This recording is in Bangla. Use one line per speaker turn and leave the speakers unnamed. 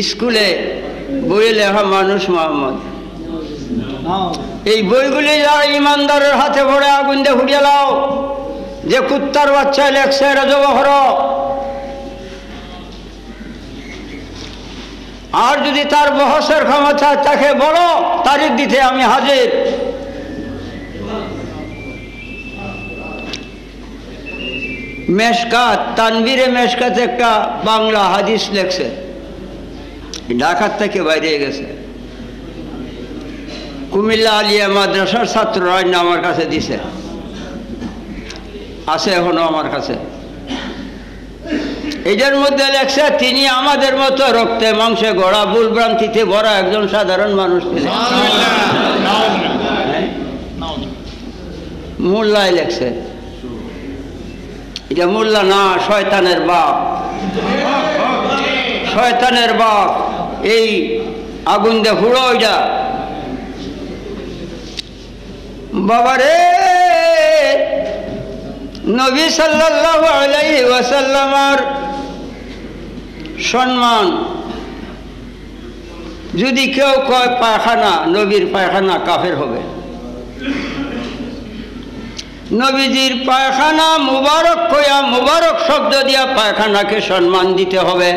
স্কুলে বই লেখা মানুষ মোহাম্মদ, এই বইগুলি যারা ইমানদারের হাতে পড়ে আগুন দিয়ে ফুটিয়ে লাও, যে কুত্তার বাচ্চা লেখছে এরা জবহর। আর যদি তার বহসের ক্ষমতা তাকে বলো, তারিখ দিতে আমি হাজির। মেশকাত, তানবীরে মেশকাত একটা বাংলা হাদিস লেখছে, ঢাকার থেকে বাইরে গেছে। কুমিল্লা আলিয়া মাদ্রাসার ছাত্ররা আমার কাছে দিছে, আছে এখনো আমার কাছে। এদের মধ্যে লেখছে তিনি আমাদের মতো রক্তে মাংসে গড়া ভুলভ্রান্তিতে ভরা একজন সাধারণ মানুষ ছিলেন। মোল্লায় লেখছে, এটা মোল্লা না, শয়তানের বাপ, শয়তানের বাপ। এই আগুন দিয়ে ফুড়ো ওইটা। বাবারে, নবী সাল্লাল্লাহু আলাইহি ওয়াসাল্লামের সম্মান যদি কেউ কয় পায়খানা, নবীর পায়খানা কাফের হবে। নবীজির পায়খানা মুবারক কইয়া মুবারক শব্দ দিয়া পায়খানাকে সম্মান দিতে হবে।